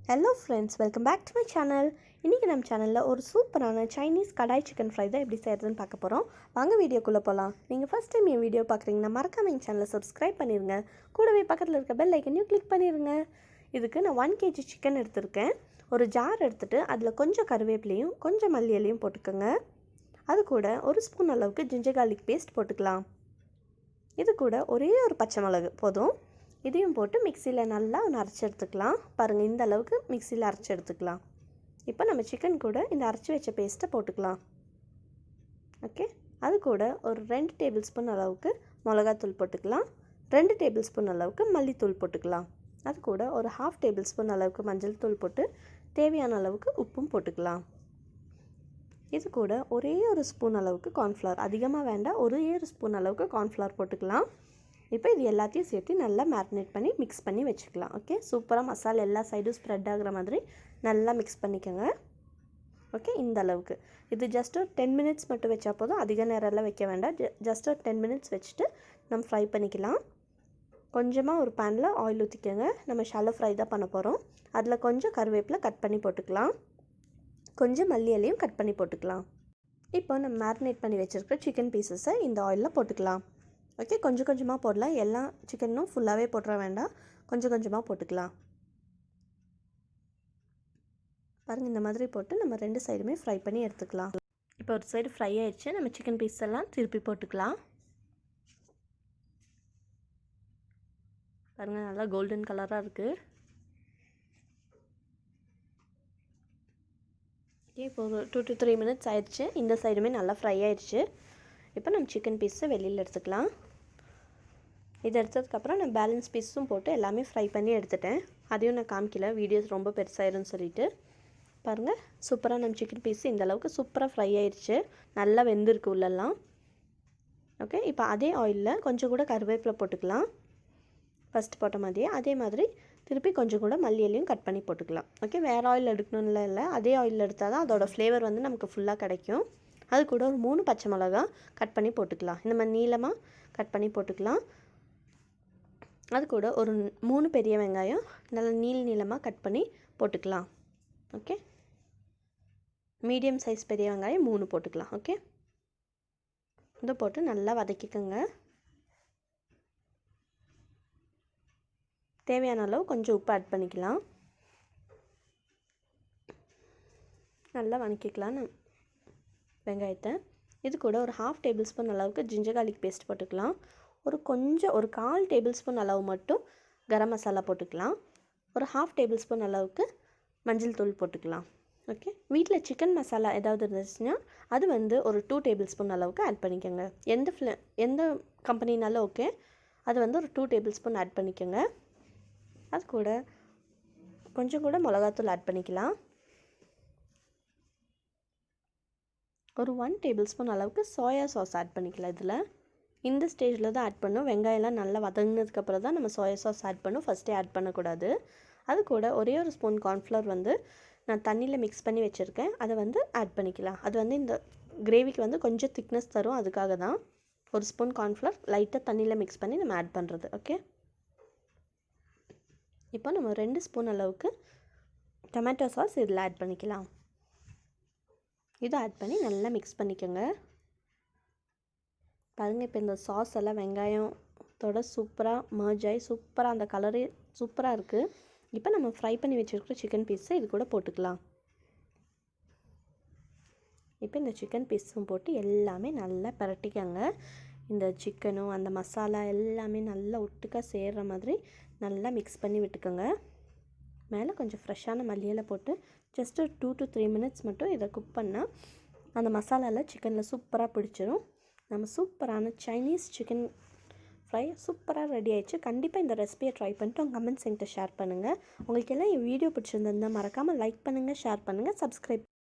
Hello friends, welcome back to my channel. இன்னைக்கு நம்ம சேனல்ல ஒரு சூப்பரான சைனீஸ் கடாய் சிக்கன் ஃப்ரை தான் எப்படி செய்யறதுன்னு பார்க்க போறோம். வாங்க வீடியோக்குள்ள போலாம். நீங்க ஃபர்ஸ்ட் டைம் என் வீடியோ பார்க்கறீங்கன்னா மறக்காம என் சேனலை சப்ஸ்கிரைப் பண்ணிருங்க. கூடவே பக்கத்துல இருக்க பெல் ஐகானையும் கிளிக் பண்ணிருங்க. இதுக்கு நான் 1 kg சிக்கன் எடுத்துர்க்கேன். ஒரு ஜார் எடுத்துட்டு அதுல கொஞ்சம் கறிவேப்பிலையும் கொஞ்சம் மல்லி இலையும் போட்டுக்கங்க. அது கூட ஒரு ஸ்பூன் அளவுக்கு ஜிஞ்சர் garlic பேஸ்ட் போட்டுக்கலாம். இது கூட ஒரே ஒரு பச்சை மிளகு போதும். இதையும் போட்டு மிக்ஸியில் நல்லா அரைச்சி எடுத்துக்கலாம். பாருங்கள், இந்த அளவுக்கு மிக்ஸியில் அரைச்சி எடுத்துக்கலாம். இப்போ நம்ம சிக்கன் கூட இந்த அரைச்சி வச்ச பேஸ்ட்டை போட்டுக்கலாம். ஓகே, அது கூட ஒரு 2 டேபிள் ஸ்பூன் அளவுக்கு மிளகாத்தூள் போட்டுக்கலாம். 2 டேபிள் ஸ்பூன் அளவுக்கு மல்லித்தூள் போட்டுக்கலாம். அது கூட ஒரு 1/2 டேபிள் ஸ்பூன் அளவுக்கு மஞ்சள் தூள் போட்டு தேவையான அளவுக்கு உப்பும் போட்டுக்கலாம். இது கூட ஒரே ஒரு ஸ்பூன் அளவுக்கு கார்ன்ஃப்ளவர், அதிகமாக வேண்டாம், ஒரே ஒரு ஸ்பூன் அளவுக்கு கார்ன்ஃப்ளவர் போட்டுக்கலாம். இப்போ இது எல்லாத்தையும் சேர்த்து நல்லா மேரினேட் பண்ணி மிக்ஸ் பண்ணி வச்சுக்கலாம். ஓகே, சூப்பராக மசாலா எல்லா சைடும் ஸ்ப்ரெட் ஆகிற மாதிரி நல்லா மிக்ஸ் பண்ணிக்கோங்க. ஓகே, இந்த அளவுக்கு இது ஜஸ்ட் ஒரு 10 மினிட்ஸ் மட்டும் வச்சா போதும். அதிக நேரம்லாம் வைக்க வேண்டாம். ஜஸ்ட் ஒரு 10 மினிட்ஸ் வச்சுட்டு நம்ம ஃப்ரை பண்ணிக்கலாம். கொஞ்சமாக ஒரு பேனில் ஆயில் ஊற்றிக்கோங்க. நம்ம ஷாலோ ஃப்ரை தான் பண்ண போகிறோம். அதில் கொஞ்சம் கருவேப்பிலை கட் பண்ணி போட்டுக்கலாம். கொஞ்சம் மல்லி இலையும் கட் பண்ணி போட்டுக்கலாம். இப்போ நம்ம மேரினேட் பண்ணி வச்சுருக்க சிக்கன் பீசஸை இந்த ஆயிலில் போட்டுக்கலாம். ஓகே, கொஞ்சம் கொஞ்சமாக போடலாம். எல்லா சிக்கனும் ஃபுல்லாகவே போட்டுற வேண்டாம், கொஞ்சம் கொஞ்சமாக போட்டுக்கலாம். பாருங்கள், இந்த மாதிரி போட்டு நம்ம 2 சைடுமே ஃப்ரை பண்ணி எடுத்துக்கலாம். இப்போ ஒரு சைடு ஃப்ரை ஆயிடுச்சு. நம்ம சிக்கன் பீஸ் எல்லாம் திருப்பி போட்டுக்கலாம். பாருங்கள், நல்லா கோல்டன் கலராக இருக்குது. ஓகே, இப்போ ஒரு 2 to 3 மினிட்ஸ் ஆயிடுச்சு. இந்த சைடுமே நல்லா ஃப்ரை ஆயிடுச்சு. இப்போ நம்ம சிக்கன் பீஸை வெளியில் எடுத்துக்கலாம். இது எடுத்ததுக்கப்புறம் நான் பேலன்ஸ் பீஸும் போட்டு எல்லாமே ஃப்ரை பண்ணி எடுத்துட்டேன். அதையும் நான் காமிக்கல, வீடியோஸ் ரொம்ப பெருசாயிருன்னு சொல்லிட்டு. பாருங்கள், சூப்பராக நம்ம சிக்கன் பீஸ் இந்த அளவுக்கு சூப்பராக ஃப்ரை ஆயிடுச்சு. நல்லா வெந்திருக்கு உள்ளெல்லாம். ஓகே, இப்போ அதே ஆயிலில் கொஞ்சம் கூட கருவேப்பிலை போட்டுக்கலாம். ஃபஸ்ட்டு போட்ட மாதிரியே அதே மாதிரி திருப்பி கொஞ்சம் கூட மல்லி இலையும் கட் பண்ணி போட்டுக்கலாம். ஓகே, வேறு ஆயில் எடுக்கணும்ல, இல்லை அதே ஆயிலில் எடுத்தால் தான் அதோடய ஃப்ளேவர் வந்து நமக்கு ஃபுல்லாக கிடைக்கும். அது கூட ஒரு 3 பச்சை மிளகா கட் பண்ணி போட்டுக்கலாம். இந்த மாதிரி நீளமாக கட் பண்ணி போட்டுக்கலாம். அது கூட ஒரு 3 பெரிய வெங்காயம் நல்லா நீளமாக கட் பண்ணி போட்டுக்கலாம். ஓகே, மீடியம் சைஸ் பெரிய வெங்காயம் 3 போட்டுக்கலாம். ஓகே, இதை போட்டு நல்லா வதக்கிக்கோங்க. தேவையான அளவு கொஞ்சம் உப்பு ஆட் பண்ணிக்கலாம். நல்லா வதக்கிக்கலாம் வெங்காயத்தை. இது கூட ஒரு 1/2 டேபிள் ஸ்பூன் அளவுக்கு ஜிஞ்சர் garlic பேஸ்ட் போட்டுக்கலாம். ஒரு 1/4 டேபிள் ஸ்பூன் அளவு மட்டும் கரம் மசாலா போட்டுக்கலாம். ஒரு 1/2 டேபிள் ஸ்பூன் அளவுக்கு மஞ்சள் தூள் போட்டுக்கலாம். ஓகே, வீட்டில் சிக்கன் மசாலா ஏதாவது இருந்துச்சுன்னா அது வந்து ஒரு 2 டேபிள் ஸ்பூன் அளவுக்கு ஆட் பண்ணிக்கோங்க. எந்த கம்பெனினாலும் ஓகே, அது வந்து ஒரு 2 டேபிள் ஸ்பூன் ஆட் பண்ணிக்கோங்க. அது கூட கொஞ்சம் கூட மிளகாத்தூள் ஆட் பண்ணிக்கலாம். ஒரு 1 டேபிள் ஸ்பூன் அளவுக்கு சோயா சாஸ் ஆட் பண்ணிக்கலாம். இதில் இந்த ஸ்டேஜில் தான் ஆட் பண்ணணும். வெங்காயம்லாம் நல்லா வதங்கினதுக்கப்புறம் தான் நம்ம சோயா சாஸ் ஆட் பண்ணணும், ஃபஸ்ட்டே ஆட் பண்ணக்கூடாது. அது கூட ஒரே ஒரு ஸ்பூன் கார்ன்ஃப்ளவர் வந்து நான் தண்ணியில் மிக்ஸ் பண்ணி வச்சுருக்கேன், அதை வந்து ஆட் பண்ணிக்கலாம். அது வந்து இந்த கிரேவிக்கு வந்து கொஞ்சம் திக்னஸ் தரும், அதுக்காக தான் ஒரு ஸ்பூன் கார்ன்ஃப்ளவர் லைட்டாக தண்ணியில் மிக்ஸ் பண்ணி நம்ம ஆட் பண்ணுறது. ஓகே, இப்போ நம்ம 2 ஸ்பூன் அளவுக்கு டொமேட்டோ சாஸ் இதில் ஆட் பண்ணிக்கலாம். இதை ஆட் பண்ணி நல்லா மிக்ஸ் பண்ணிக்கோங்க. பாருங்கள், இப்போ இந்த சாஸ் எல்லாம் வெங்காயத்தோட சூப்பராக மர்ஜ் ஆகி சூப்பராக அந்த கலரே சூப்பராக இருக்குது. இப்போ நம்ம ஃப்ரை பண்ணி வச்சுருக்கிற சிக்கன் பீஸை இது கூட போட்டுக்கலாம். இப்போ இந்த சிக்கன் பீஸும் போட்டு எல்லாமே நல்லா பரட்டிக்கங்க. இந்த சிக்கனும் அந்த மசாலா எல்லாமே நல்லா ஒட்டுக்காக சேர்கிற மாதிரி நல்லா மிக்ஸ் பண்ணி விட்டுக்கோங்க. மேலே கொஞ்சம் ஃப்ரெஷ்ஷான மல்லி இலை போட்டு ஜஸ்ட் ஒரு 2 to 3 மினிட்ஸ் மட்டும் இதை குக் பண்ணால் அந்த மசாலாவில் சிக்கனில் சூப்பராக பிடிச்சிரும். நம்ம சூப்பரான சைனீஸ் சிக்கன் ஃப்ரை சூப்பராக ரெடி ஆயிடுச்சு. கண்டிப்பாக இந்த ரெசிபியை ட்ரை பண்ணிட்டு உங்கள் கமெண்ட்ஸ் என்கிட்ட ஷேர் பண்ணுங்கள். உங்களுக்கு எல்லாம் என் வீடியோ பிடிச்சிருந்தா மறக்காமல் லைக் பண்ணுங்கள், ஷேர் பண்ணுங்கள், சப்ஸ்கிரைப்